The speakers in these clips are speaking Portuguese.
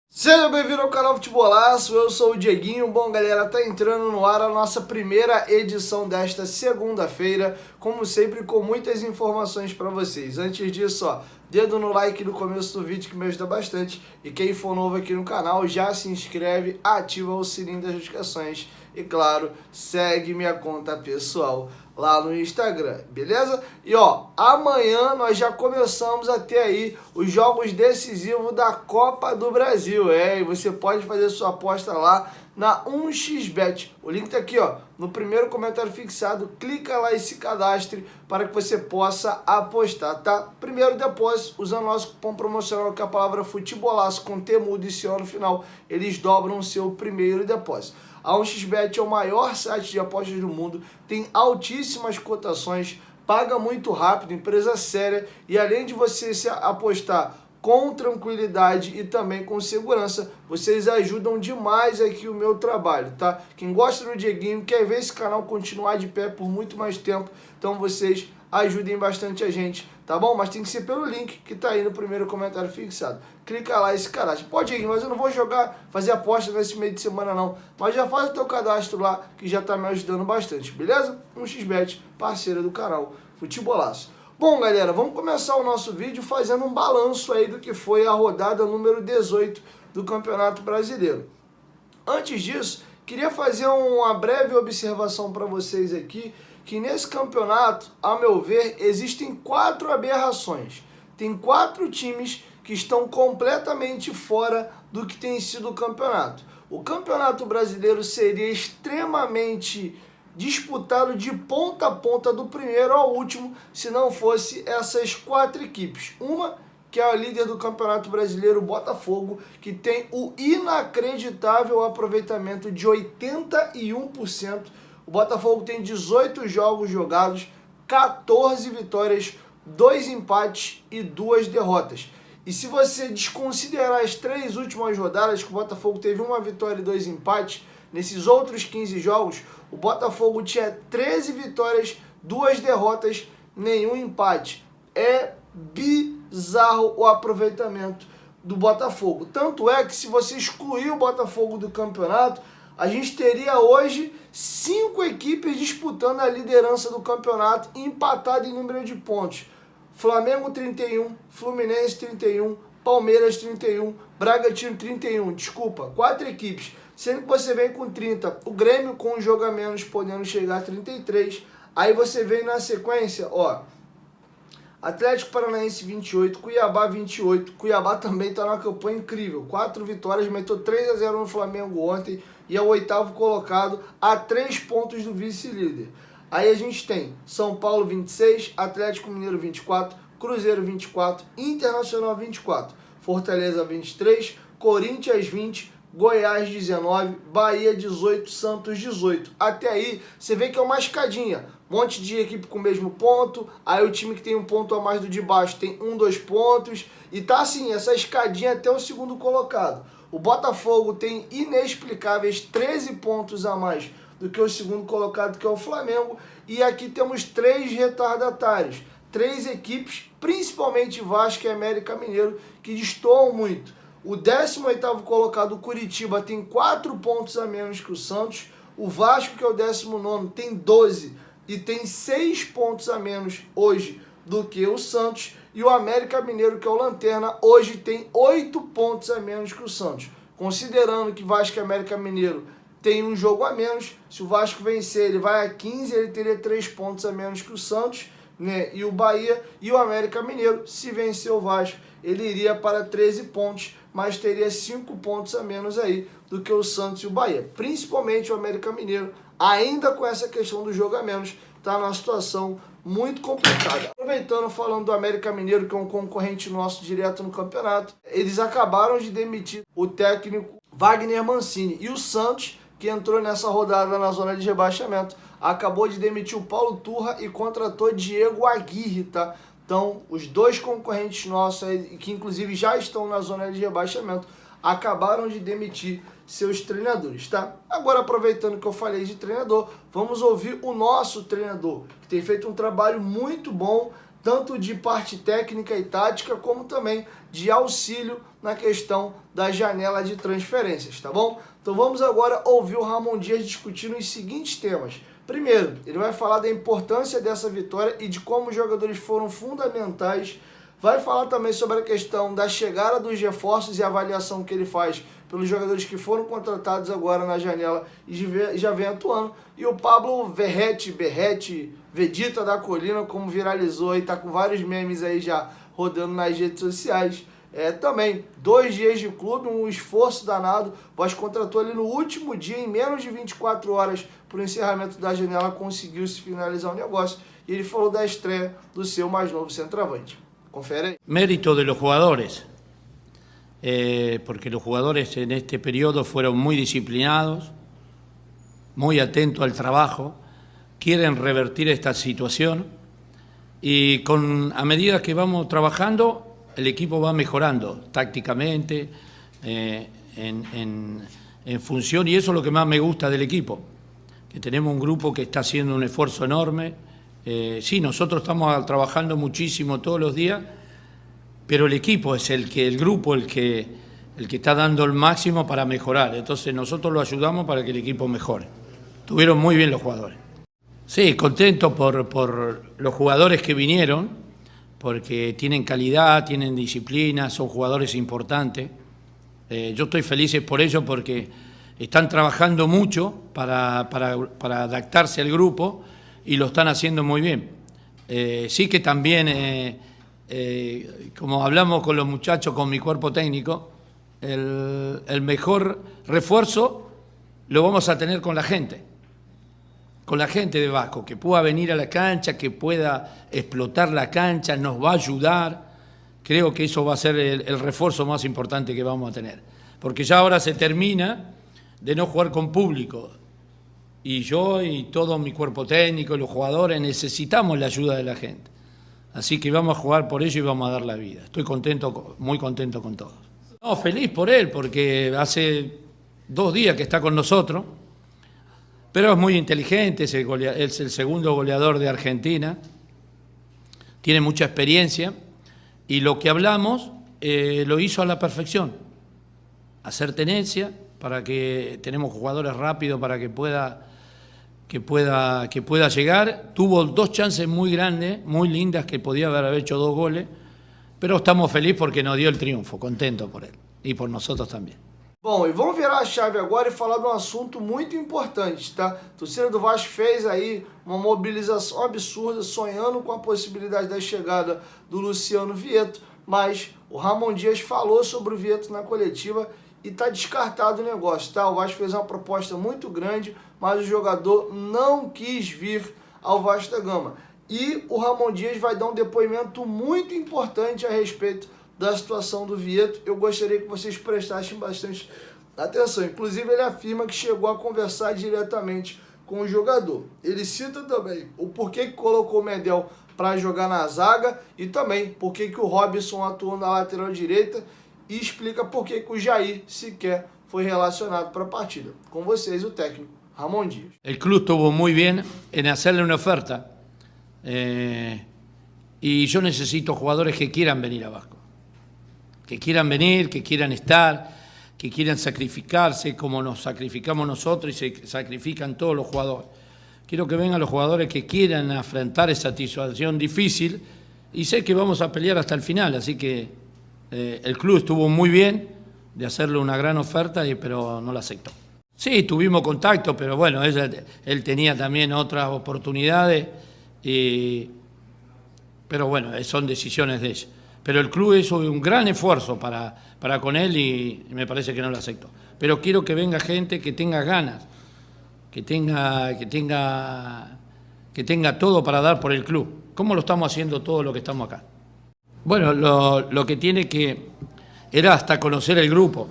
Seja bem-vindo ao canal Futebolaço, eu sou o Dieguinho. Bom, galera, tá entrando no ar a nossa primeira edição desta segunda-feira, como sempre, com muitas informações para vocês. Antes disso, ó, dedo no like no começo do vídeo que me ajuda bastante. E quem for novo aqui no canal, já se inscreve, ativa o sininho das notificações e, claro, segue minha conta pessoal lá no Instagram, beleza? E ó, amanhã nós já começamos a ter aí os jogos decisivos da Copa do Brasil, e você pode fazer sua aposta lá na 1xBet. O link tá aqui, ó, no primeiro comentário fixado. Clica lá e se cadastre para que você possa apostar, tá? Primeiro depósito, usando nosso cupom promocional, que é a palavra Futebolaço com T mudo e CO no final, eles dobram o seu primeiro depósito. A 1xBet é o maior site de apostas do mundo, tem altíssimas cotações, paga muito rápido, empresa séria, e além de você se apostar com tranquilidade e também com segurança, vocês ajudam demais aqui o meu trabalho, tá? Quem gosta do Dieguinho, quer ver esse canal continuar de pé por muito mais tempo, então vocês ajudem bastante a gente, tá bom? Mas tem que ser pelo link que tá aí no primeiro comentário fixado. Clica lá e se cadastra. Pode, Dieguinho, mas eu não vou fazer aposta nesse meio de semana não, mas já faz o teu cadastro lá, que já tá me ajudando bastante, beleza? 1xBet, parceira do canal Futebolaço. Bom, galera, vamos começar o nosso vídeo fazendo um balanço aí do que foi a rodada número 18 do Campeonato Brasileiro. Antes disso, queria fazer uma breve observação para vocês aqui, que nesse campeonato, a meu ver, existem 4 aberrações. Tem 4 times que estão completamente fora do que tem sido o campeonato. O Campeonato Brasileiro seria extremamente disputado de ponta a ponta, do primeiro ao último, se não fosse essas 4 equipes. Uma que é a líder do Campeonato Brasileiro, o Botafogo, que tem o inacreditável aproveitamento de 81%. O Botafogo tem 18 jogos jogados, 14 vitórias, 2 empates e 2 derrotas. E se você desconsiderar as 3 últimas rodadas, que o Botafogo teve 1 vitória e 2 empates, nesses outros 15 jogos, o Botafogo tinha 13 vitórias, 2 derrotas, nenhum empate. É bizarro o aproveitamento do Botafogo. Tanto é que se você excluir o Botafogo do campeonato, a gente teria hoje 5 equipes disputando a liderança do campeonato, empatado em número de pontos. Flamengo 31, Fluminense 31, Palmeiras 31, Bragantino 31, desculpa, 4 equipes. Sendo que você vem com 30, o Grêmio com um jogo a menos podendo chegar a 33. Aí você vem na sequência, ó, Atlético Paranaense 28, Cuiabá 28. Cuiabá também está numa campanha incrível, 4 vitórias, meteu 3-0 no Flamengo ontem e é o 8º colocado, a 3 pontos do vice-líder. Aí a gente tem São Paulo 26, Atlético Mineiro 24, Cruzeiro 24, Internacional 24, Fortaleza 23, Corinthians 20, Goiás 19, Bahia 18, Santos 18. Até aí você vê que é uma escadinha. Um monte de equipe com o mesmo ponto. Aí o time que tem um ponto a mais do de baixo tem 2 pontos. E tá assim, essa escadinha até o segundo colocado. O Botafogo tem inexplicáveis 13 pontos a mais do que o segundo colocado, que é o Flamengo. E aqui temos 3 retardatários. 3 equipes, principalmente Vasco e América Mineiro, que destoam muito. O 18º colocado, o Curitiba, tem 4 pontos a menos que o Santos. O Vasco, que é o 19º, tem 12 e tem 6 pontos a menos hoje do que o Santos. E o América Mineiro, que é o Lanterna, hoje tem 8 pontos a menos que o Santos. Considerando que Vasco e América Mineiro tem um jogo a menos, se o Vasco vencer, ele vai a 15, ele teria 3 pontos a menos que o Santos, né? E o Bahia e o América Mineiro, se vencer o Vasco, ele iria para 13 pontos, mas teria 5 pontos a menos aí do que o Santos e o Bahia. Principalmente o América Mineiro, ainda com essa questão do jogo a menos, está numa situação muito complicada. Aproveitando, falando do América Mineiro, que é um concorrente nosso direto no campeonato, eles acabaram de demitir o técnico Wagner Mancini. E o Santos, que entrou nessa rodada na zona de rebaixamento, acabou de demitir o Paulo Turra e contratou Diego Aguirre, tá? Então, os 2 concorrentes nossos, que inclusive já estão na zona de rebaixamento, acabaram de demitir seus treinadores, tá? Agora, aproveitando que eu falei de treinador, vamos ouvir o nosso treinador, que tem feito um trabalho muito bom, tanto de parte técnica e tática, como também de auxílio na questão da janela de transferências, tá bom? Então vamos agora ouvir o Ramon Dias discutindo os seguintes temas. Primeiro, ele vai falar da importância dessa vitória e de como os jogadores foram fundamentais. Vai falar também sobre a questão da chegada dos reforços e a avaliação que ele faz pelos jogadores que foram contratados agora na janela e já vem atuando. E o Pablo Berretti, Vedita da Colina, como viralizou e tá com vários memes aí já rodando nas redes sociais. Também, 2 dias de clube, um esforço danado. O Vasco contratou ali no último dia, em menos de 24 horas, para o encerramento da janela, conseguiu-se finalizar o negócio. E ele falou da estreia do seu mais novo centroavante. Confere ahí. Mérito de los jugadores, porque los jugadores en este periodo fueron muy disciplinados, muy atentos al trabajo, quieren revertir esta situación y a medida que vamos trabajando, el equipo va mejorando tácticamente, en función, y eso es lo que más me gusta del equipo, que tenemos un grupo que está haciendo un esfuerzo enorme. Sí, nosotros estamos trabajando muchísimo todos los días, pero el equipo es el grupo el que está dando el máximo para mejorar. Entonces nosotros lo ayudamos para que el equipo mejore. Estuvieron muy bien los jugadores. Sí, contento por los jugadores que vinieron, porque tienen calidad, tienen disciplina, son jugadores importantes. Yo estoy feliz por ello porque están trabajando mucho para adaptarse al grupo y lo están haciendo muy bien. Sí que también, como hablamos con los muchachos, con mi cuerpo técnico, el mejor refuerzo lo vamos a tener con la gente de Vasco, que pueda venir a la cancha, que pueda explotar la cancha, nos va a ayudar. Creo que eso va a ser el refuerzo más importante que vamos a tener. Porque ya ahora se termina de no jugar con público. Y yo y todo mi cuerpo técnico, los jugadores, necesitamos la ayuda de la gente. Así que vamos a jugar por ello y vamos a dar la vida. Estoy contento, muy contento con todos. No, feliz por él, porque hace 2 días que está con nosotros, pero es muy inteligente, es el segundo goleador de Argentina, tiene mucha experiencia, y lo que hablamos lo hizo a la perfección. Hacer tenencia, para que tenemos jugadores rápidos para que pueda llegar. Tuvo 2 chances muy grandes, muy lindas, que podía haber hecho 2 goles, pero estamos felices porque nos dio el triunfo, contentos por él y por nosotros también. Bom, e vamos virar a chave agora e falar de um assunto muito importante, tá? A torcida do Vasco fez aí uma mobilização absurda, sonhando com a possibilidade da chegada do Luciano Vietto, mas o Ramon Dias falou sobre o Vietto na coletiva e tá descartado o negócio, tá? O Vasco fez uma proposta muito grande, mas o jogador não quis vir ao Vasco da Gama. E o Ramon Dias vai dar um depoimento muito importante a respeito da situação do Vietto. Eu gostaria que vocês prestassem bastante atenção. Inclusive, ele afirma que chegou a conversar diretamente com o jogador. Ele cita também o porquê que colocou o Medel para jogar na zaga e também porquê que o Robson atuou na lateral direita e explica porquê que o Jair sequer foi relacionado para a partida. Com vocês, o técnico Ramon Dias. El club estuvo muy bien en hacerle una oferta y yo necesito jugadores que quieran venir a Vasco, que quieran venir, que quieran estar, que quieran sacrificarse como nos sacrificamos nosotros y se sacrifican todos los jugadores. Quiero que vengan los jugadores que quieran afrontar esa situación difícil y sé que vamos a pelear hasta el final, así que el club estuvo muy bien de hacerle una gran oferta, pero no la aceptó. Sí, tuvimos contacto, pero bueno, él tenía también otras oportunidades, pero bueno, son decisiones de ella. Pero el club hizo un gran esfuerzo para con él y me parece que no lo aceptó. Pero quiero que venga gente que tenga ganas, que tenga todo para dar por el club. ¿Cómo lo estamos haciendo todo lo que estamos acá? Bueno, lo que tiene que era hasta conocer el grupo.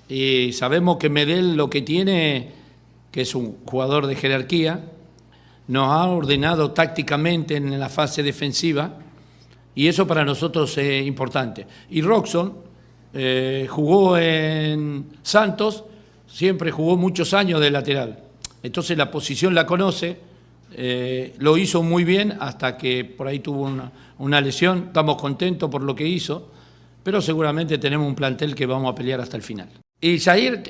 Y sabemos que Medel lo que tiene, que es un jugador de jerarquía, nos ha ordenado tácticamente en la fase defensiva. Y eso para nosotros es importante. Y Robson jugó en Santos siempre jugó muchos años de lateral, entonces la posición la conoce, lo hizo muy bien hasta que por ahí tuvo una lesión. Estamos contentos por lo que hizo, pero seguramente tenemos un plantel que vamos a pelear hasta el final. Y Jair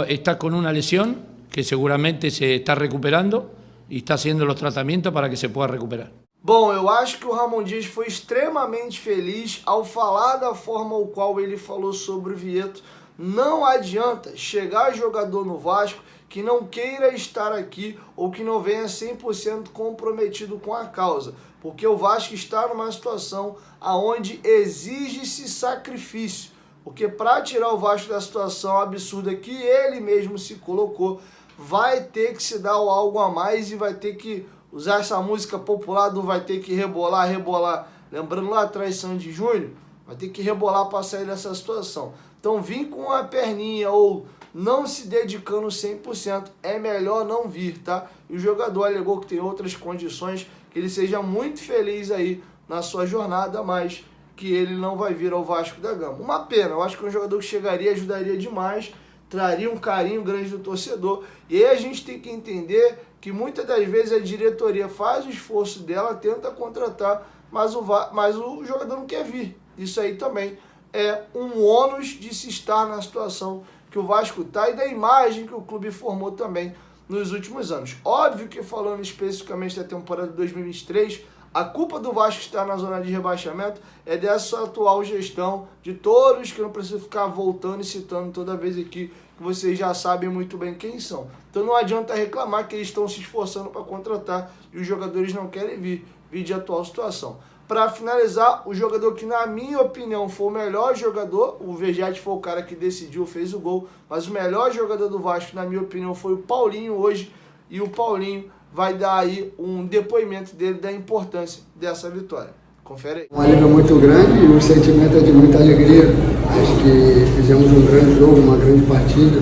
está con una lesión que seguramente se está recuperando e está haciendo los tratamientos para que se pueda recuperar. Bom, eu acho que o Ramon Dias foi extremamente feliz ao falar da forma ao qual ele falou sobre o Vieto. Não adianta chegar jogador no Vasco que não queira estar aqui ou que não venha 100% comprometido com a causa, porque o Vasco está numa situação onde exige-se sacrifício, porque para tirar o Vasco da situação absurda que ele mesmo se colocou, vai ter que se dar algo a mais e vai ter que usar essa música popular do vai ter que rebolar, rebolar. Lembrando lá atrás, Sandy Júnior, vai ter que rebolar para sair dessa situação. Então vir com a perninha ou não se dedicando 100%, é melhor não vir, tá? E o jogador alegou que tem outras condições, que ele seja muito feliz aí na sua jornada, mas que ele não vai vir ao Vasco da Gama. Uma pena, eu acho que um jogador que chegaria ajudaria demais, traria um carinho grande do torcedor. E aí a gente tem que entender que muitas das vezes a diretoria faz o esforço dela, tenta contratar, mas o jogador não quer vir. Isso aí também é um ônus de se estar na situação que o Vasco está e da imagem que o clube formou também nos últimos anos. Óbvio que falando especificamente da temporada de 2023, a culpa do Vasco estar na zona de rebaixamento é dessa atual gestão, de todos que não preciso ficar voltando e citando toda vez aqui, que vocês já sabem muito bem quem são. Então não adianta reclamar que eles estão se esforçando para contratar e os jogadores não querem vir de atual situação. Para finalizar, o jogador que na minha opinião foi o melhor jogador, o Vegete foi o cara que decidiu, fez o gol, mas o melhor jogador do Vasco na minha opinião foi o Paulinho hoje, e o Paulinho vai dar aí um depoimento dele da importância dessa vitória. Confere aí. Um alívio muito grande e um sentimento de muita alegria. Acho que fizemos um grande jogo, uma grande partida.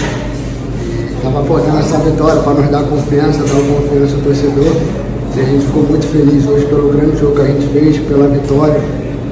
Estava faltando essa vitória para nos dar confiança, dar confiança ao torcedor. E a gente ficou muito feliz hoje pelo grande jogo que a gente fez, pela vitória.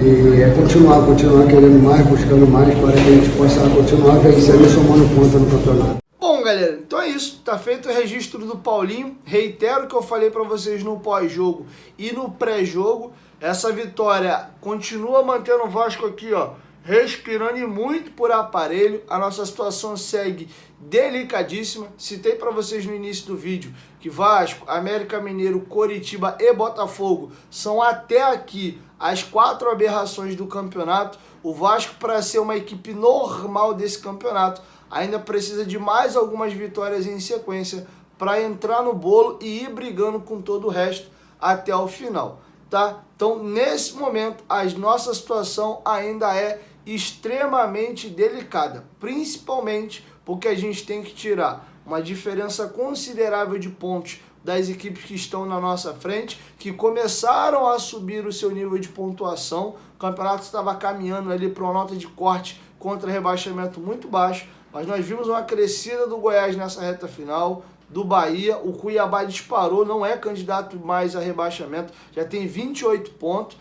E é continuar querendo mais, buscando mais, para que a gente possa continuar vencendo e somando ponta no campeonato. Bom, galera, então é isso. Tá feito o registro do Paulinho. Reitero o que eu falei para vocês no pós-jogo e no pré-jogo. Essa vitória continua mantendo o Vasco aqui, ó, respirando e muito por aparelho. A nossa situação segue delicadíssima. Citei para vocês no início do vídeo que Vasco, América Mineiro, Coritiba e Botafogo são até aqui as 4 aberrações do campeonato. O Vasco, para ser uma equipe normal desse campeonato, ainda precisa de mais algumas vitórias em sequência para entrar no bolo e ir brigando com todo o resto até o final, tá? Então, nesse momento, a nossa situação ainda é extremamente delicada, principalmente porque a gente tem que tirar uma diferença considerável de pontos das equipes que estão na nossa frente, que começaram a subir o seu nível de pontuação. O campeonato estava caminhando ali para uma nota de corte contra rebaixamento muito baixo, mas nós vimos uma crescida do Goiás nessa reta final, do Bahia. O Cuiabá disparou, não é candidato mais a rebaixamento, já tem 28 pontos.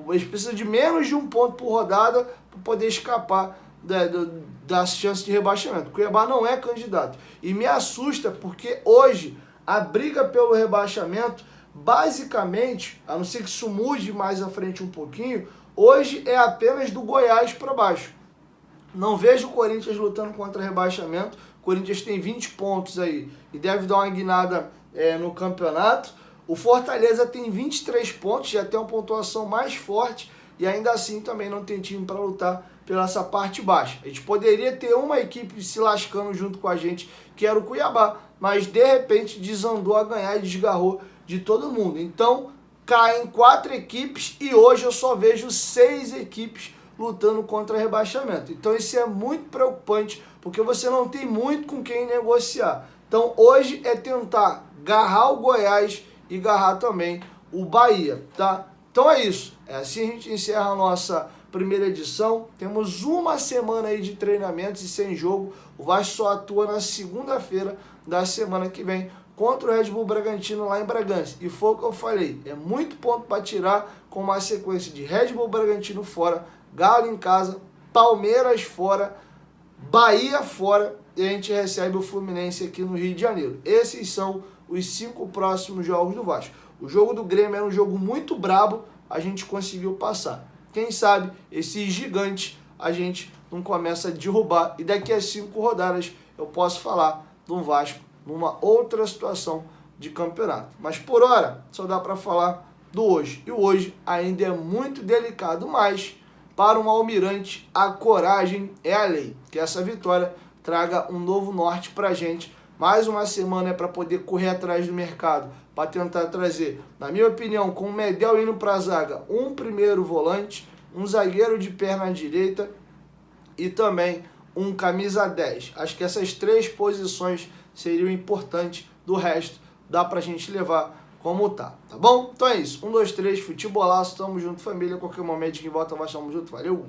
Eles precisam de menos de 1 ponto por rodada para poder escapar das chances de rebaixamento. O Cuiabá não é candidato. E me assusta porque hoje a briga pelo rebaixamento, basicamente, a não ser que isso mude mais à frente um pouquinho, hoje é apenas do Goiás para baixo. Não vejo o Corinthians lutando contra rebaixamento. O Corinthians tem 20 pontos aí e deve dar uma guinada no campeonato. O Fortaleza tem 23 pontos, já tem uma pontuação mais forte e ainda assim também não tem time para lutar pela essa parte baixa. A gente poderia ter uma equipe se lascando junto com a gente, que era o Cuiabá, mas de repente desandou a ganhar e desgarrou de todo mundo. Então caem 4 equipes e hoje eu só vejo 6 equipes lutando contra rebaixamento. Então isso é muito preocupante, porque você não tem muito com quem negociar. Então hoje é tentar garrar o Goiás e garrar também o Bahia, tá? Então é isso. Assim a gente encerra a nossa primeira edição. Temos uma semana aí de treinamentos e sem jogo. O Vasco só atua na segunda-feira da semana que vem contra o Red Bull Bragantino lá em Bragança. E foi o que eu falei. É muito ponto para tirar com uma sequência de Red Bull Bragantino fora, Galo em casa, Palmeiras fora, Bahia fora e a gente recebe o Fluminense aqui no Rio de Janeiro. Esses são os 5 próximos jogos do Vasco. O jogo do Grêmio era um jogo muito brabo, a gente conseguiu passar. Quem sabe esses gigantes a gente não começa a derrubar e daqui a 5 rodadas eu posso falar do Vasco numa outra situação de campeonato. Mas por hora só dá para falar do hoje. E o hoje ainda é muito delicado, mas para um almirante a coragem é a lei. Que essa vitória traga um novo norte para a gente. Mais uma semana é para poder correr atrás do mercado, para tentar trazer, na minha opinião, com o Medel indo para a zaga, um primeiro volante, um zagueiro de perna direita e também um camisa 10. Acho que essas 3 posições seriam importantes, do resto dá pra gente levar como tá bom? Então é isso, 1, 2, 3, futebolaço, tamo junto família, qualquer momento que volta, nós tamo junto, valeu!